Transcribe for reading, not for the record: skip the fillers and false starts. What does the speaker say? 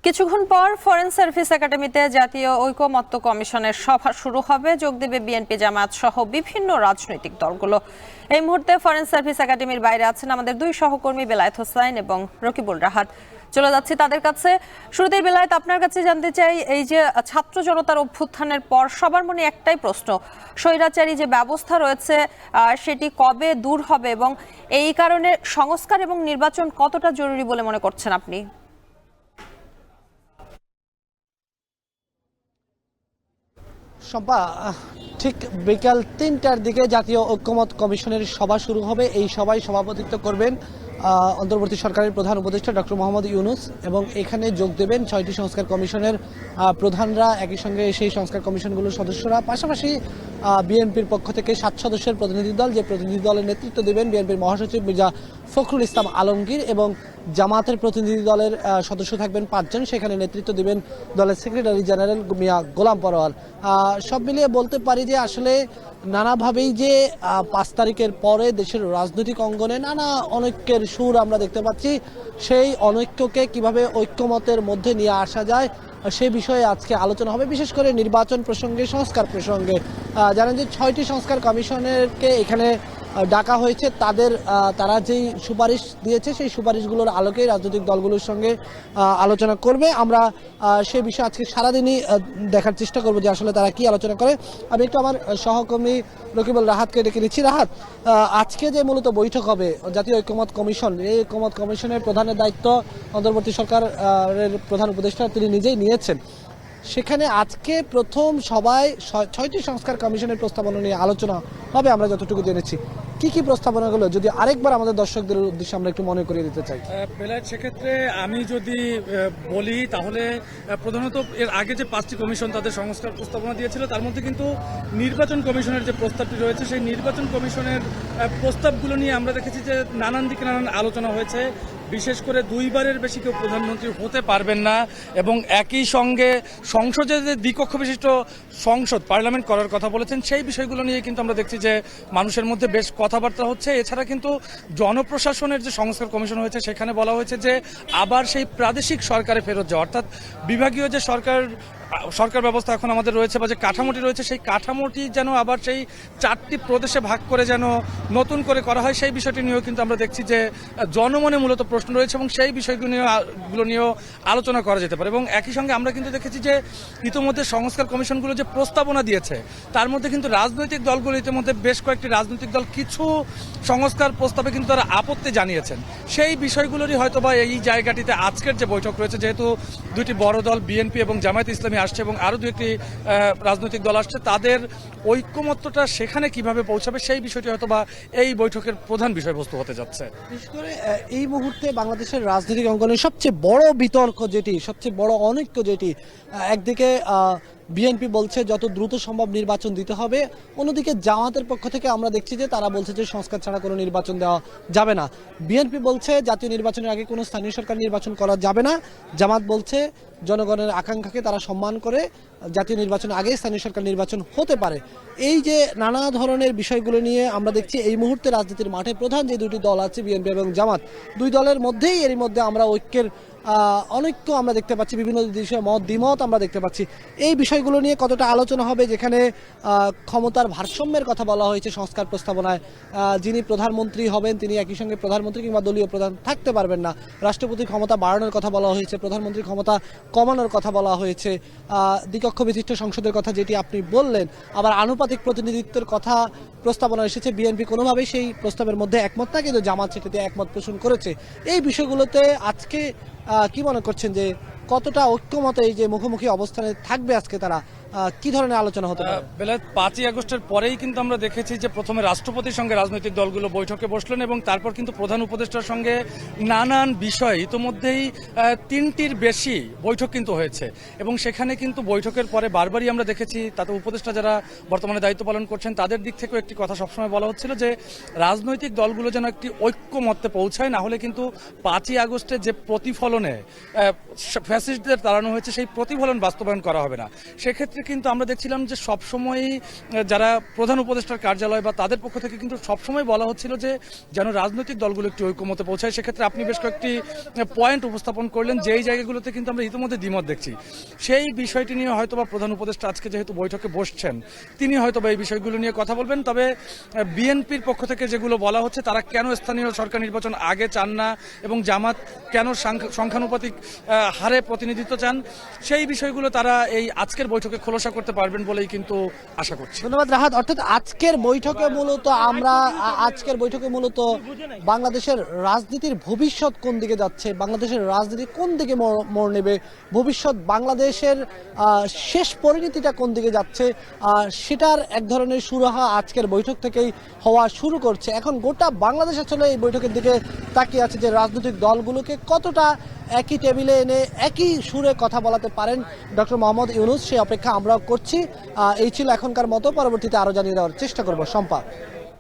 কিছুক্ষণ পর foreign service একাডেমিতে জাতীয় ঐকমত্য কমিশনের সভা শুরু হবে। যোগ দেবে বিএনপি, জামায়াত সহ বিভিন্ন রাজনৈতিক দলগুলো। এই মুহূর্তে ফরেন সার্ভিস একাডেমির বাইরে আছেন আমাদের দুই সহকর্মী বেলায়েত হোসাইন এবং রকিবুল রাহাত। চলে যাচ্ছি তাদের কাছে। শুরুতেই বেলায়েত, আপনার কাছে জানতে চাই, এই যে ছাত্র জনতার অভ্যুত্থানের পর সবার মনে একটাই প্রশ্ন, স্বৈরাচারী যে ব্যবস্থা রয়েছে সেটি কবে দূর হবে এবং এই কারণে সংস্কার এবং নির্বাচন কতটা জরুরি বলে মনে করছেন আপনি? শম্পা, ঠিক বিকাল ৩টার দিকে জাতীয় ঐকমত্য কমিশনের সভা শুরু হবে। এই সভায় সভাপতিত্ব করবেন অন্তর্বর্তী সরকারের প্রধান উপদেষ্টা ডক্টর মোহাম্মদ ইউনূস এবং এখানে যোগ দেবেন ৬টি সংস্কার কমিশনের প্রধানরা, একই সঙ্গে সেই সংস্কার কমিশনগুলোর সদস্যরা, পাশাপাশি বিএনপির পক্ষ থেকে ৭ সদস্যের প্রতিনিধি দল, যে প্রতিনিধি দলের নেতৃত্ব দেবেন বিএনপির মহাসচিব মির্জা ফখরুল ইসলাম আলমগীর, এবং জামায়াতের প্রতিনিধি দলের সদস্য থাকবেন ৫ জন, সেখানে নেতৃত্ব দেবেন দলের সেক্রেটারি জেনারেল মিয়া গোলাম পরোয়ার। সব মিলিয়ে বলতে পারি যে আসলে নানাভাবেই যে ৫ তারিখের পরে দেশের রাজনৈতিক অঙ্গনে নানা অনৈক্যের সুর আমরা দেখতে পাচ্ছি, সেই অনৈক্যকে কিভাবে ঐক্যমতের মধ্যে নিয়ে আসা যায় সে বিষয়ে আজকে আলোচনা হবে, বিশেষ করে নির্বাচন প্রসঙ্গে, সংস্কার প্রসঙ্গে। জানেন যে ৬টি সংস্কার কমিশনেরকে এখানে ডাকা হয়েছে। তারা যেই সুপারিশ দিয়েছে সেই সুপারিশগুলোর আলোকে রাজনৈতিক দলগুলোর সঙ্গে আলোচনা করবে। আমরা সেই বিষয়ে আজকে সারাদিনই দেখার চেষ্টা করব যে আসলে তারা কি আলোচনা করে। আমি একটু আমার সহকর্মী রকিবুল রাহাতকে ডেকে নিচ্ছি। রাহাত, আজকে যে মূলত বৈঠক হবে জাতীয় ঐকমত্য কমিশন, এই ঐকমত্য কমিশনের প্রধানের দায়িত্ব অন্তর্বর্তী সরকারের প্রধান উপদেষ্টা তিনি নিজেই নিয়েছেন। সেখানে আজকে প্রথম সভায় ৬টি সংস্কার কমিশনের প্রস্তাবনা নিয়ে আলোচনা হবে আমরা যতটুকু জেনেছি। কি কি প্রস্তাবনাগুলো যদি আরেকবার আমাদের দর্শকদের উদ্দেশ্যে আমরা একটু মনে করিয়ে দিতে চাই। বেলায়েত, সেক্ষেত্রে আমি যদি বলি তাহলে প্রধানত এর আগে যে 5টি কমিশন তাদের সংস্কার প্রস্তাবনা দিয়েছিল তার মধ্যে কিন্তু নির্বাচন কমিশনের যে প্রস্তাবটি রয়েছে সেই নির্বাচন কমিশনের প্রস্তাবগুলো নিয়ে আমরা দেখেছি যে নানান দিকে নানান আলোচনা হয়েছে। বিশেষ করে 2বারের বেশি কেউ প্রধানমন্ত্রী হতে পারবেন না এবং একই সঙ্গে সংসদে যে দ্বিকক্ষ বিশিষ্ট সংসদ পার্লামেন্ট করার কথা বলেছেন, সেই বিষয়গুলো নিয়ে কিন্তু আমরা দেখছি যে মানুষের মধ্যে বেশ কথাবার্তা হচ্ছে। এছাড়া কিন্তু জনপ্রশাসনের যে সংস্কার কমিশন হয়েছে সেখানে বলা হয়েছে যে আবার সেই প্রাদেশিক সরকারে ফেরত যাওয়া, অর্থাৎ বিভাগীয় যে সরকার ব্যবস্থা এখন আমাদের রয়েছে বা যে কাঠামোটি রয়েছে সেই কাঠামোটি যেন আবার সেই 4টি প্রদেশে ভাগ করে যেন নতুন করে করা হয়, সেই বিষয়টি নিয়েও কিন্তু আমরা দেখছি যে জনমনে মূলত প্রশ্ন রয়েছে এবং সেই বিষয়গুলো নিয়েও আলোচনা করা যেতে পারে। এবং একই সঙ্গে আমরা কিন্তু দেখেছি যে ইতিমধ্যে সংস্কার কমিশনগুলো যে প্রস্তাবনা দিয়েছে তার মধ্যে কিন্তু রাজনৈতিক দলগুলো ইতিমধ্যে বেশ কয়েকটি রাজনৈতিক দল কিছু সংস্কার প্রস্তাবে কিন্তু তারা আপত্তি জানিয়েছেন। সেই বিষয়গুলোরই হয়তো বা এই জায়গাটিতে আজকের যে বৈঠক রয়েছে, যেহেতু দুটি বড় দল বিএনপি এবং জামায়াত ইসলামী আসছে এবং আরও 2টি রাজনৈতিক দল আসছে, তাদের ঐক্যমত্যটা সেখানে কিভাবে পৌঁছাবে সেই বিষয়টি হয়তো বা এই বৈঠকের প্রধান বিষয়বস্তু হতে যাচ্ছে। বিশেষ করে এই মুহূর্তে বাংলাদেশের রাজনৈতিক অঙ্গনে সবচেয়ে বড় বিতর্ক যেটি, সবচেয়ে বড় অনৈক্য যেটি, একদিকে বিএনপি বলছে যত দ্রুত সম্ভব নির্বাচন দিতে হবে, অন্যদিকে জামাতের পক্ষ থেকে আমরা দেখছি যে তারা বলছে যে সংস্কার ছাড়া কোনো নির্বাচন দেওয়া যাবে না। বিএনপি বলছে জাতীয় নির্বাচনের আগে কোনো স্থানীয় সরকার নির্বাচন করা যাবে না। জামাত বলছে জনগণের আকাঙ্ক্ষাকে তারা সম্মান করে জাতীয় নির্বাচনের আগে স্থানীয় সরকার নির্বাচন হতে পারে। এই যে নানা ধরনের বিষয়গুলো নিয়ে আমরা দেখছি এই মুহূর্তে রাজনীতির মাঠে প্রধান যে দুটি দল আছে বিএনপি এবং জামাত, দুই দলের মধ্যেই এরই মধ্যে আমরা ঐক্যের অনৈক্য আমরা দেখতে পাচ্ছি, বিভিন্ন বিষয়ে দ্বিমত আমরা দেখতে পাচ্ছি। এই বিষয়গুলো নিয়ে কতটা আলোচনা হবে, যেখানে ক্ষমতার ভারসাম্যের কথা বলা হয়েছে সংস্কার প্রস্তাবনায়, যিনি প্রধানমন্ত্রী হবেন তিনি একই সঙ্গে প্রধানমন্ত্রী কিংবা দলীয় প্রধান থাকতে পারবেন না, রাষ্ট্রপতির ক্ষমতা বাড়ানোর কথা বলা হয়েছে, প্রধানমন্ত্রীর ক্ষমতা কমানোর কথা বলা হয়েছে, দ্বিকক্ষ বিশিষ্ট সংসদের কথা যেটি আপনি বললেন, আবার আনুপাতিক প্রতিনিধিত্বের কথা প্রস্তাবনা এসেছে। বিএনপি কোনোভাবেই সেই প্রস্তাবের মধ্যে একমত না, কিন্তু জামাত সেটাতে একমত পোষণ করেছে। এই বিষয়গুলোতে আজকে কি মনে করছেন যে কতটা ঐক্যমত এই যে মুখোমুখি অবস্থানে থাকবে আজকে তারা, কি ধরনের আলোচনা হতে পারে? বেলায়েত, 5ই আগস্টের পরেই কিন্তু আমরা দেখেছি যে প্রথমে রাষ্ট্রপতির সঙ্গে রাজনৈতিক দলগুলো বৈঠকে বসলেন এবং তারপর কিন্তু প্রধান উপদেষ্টার সঙ্গে নানান বিষয় ইতিমধ্যেই 3টির বেশি বৈঠক কিন্তু হয়েছে এবং সেখানে কিন্তু বৈঠকের পরে বারবারই আমরা দেখেছি তাতে উপদেষ্টা যারা বর্তমানে দায়িত্ব পালন করছেন তাদের দিক থেকেও একটি কথা সবসময় বলা হচ্ছিল যে রাজনৈতিক দলগুলো যেন একটি ঐক্যমত্যে পৌঁছায়, না হলে কিন্তু 5ই আগস্টে যে প্রতিফলনে ফ্যাসিস্টদের তাড়ানো হয়েছে সেই প্রতিফলন বাস্তবায়ন করা হবে না। সেক্ষেত্রে কিন্তু আমরা দেখছিলাম যে সবসময়ই যারা প্রধান উপদেষ্টার কার্যালয় বা তাদের পক্ষ থেকে কিন্তু সবসময় বলা হচ্ছিল যে যেন রাজনৈতিক দলগুলো একটি ঐক্যমতে পৌঁছায়। সেক্ষেত্রে আপনি বেশ কয়েকটি পয়েন্ট উপস্থাপন করলেন, যেই জায়গাগুলোতে কিন্তু আমরা ইতিমধ্যে দ্বিমত দেখছি। সেই বিষয়টি নিয়ে হয়তোবা প্রধান উপদেষ্টা আজকে যেহেতু বৈঠকে বসছেন, তিনি হয়তোবা এই বিষয়গুলো নিয়ে কথা বলবেন। তবে বিএনপির পক্ষ থেকে যেগুলো বলা হচ্ছে, তারা কেন স্থানীয় সরকার নির্বাচন আগে চান না এবং জামাত কেন সংখ্যানুপাতিক হারে প্রতিনিধিত্ব চান, সেই বিষয়গুলো তারা এই আজকের বৈঠকে খোলাসা করতে পারবেন বলেই কিন্তু আশা করছি। ধন্যবাদ রাহাত। অর্থাৎ আজকের বৈঠকে মূলত বাংলাদেশের রাজনীতির ভবিষ্যৎ কোন দিকে যাচ্ছে, বাংলাদেশের রাজনীতি কোন দিকে মোড় নেবে, ভবিষ্যৎ বাংলাদেশের শেষ পরিণতিটা কোন দিকে যাচ্ছে, সেটার এক ধরনের সুরাহা আজকের বৈঠক থেকেই হওয়া শুরু করছে। এখন গোটা বাংলাদেশ আসলে এই বৈঠকের দিকে তাকিয়ে আছে যে রাজনৈতিক দলগুলোকে কতটা একই টেবিলে এনে একই সুরে কথা বলাতে পারেন ডক্টর মোহাম্মদ ইউনূস, সেই অপেক্ষা আমরাও করছি। এই ছিল এখনকার মতো, পরবর্তীতে আরো জানিয়ে দেওয়ার চেষ্টা করব। শম্পা।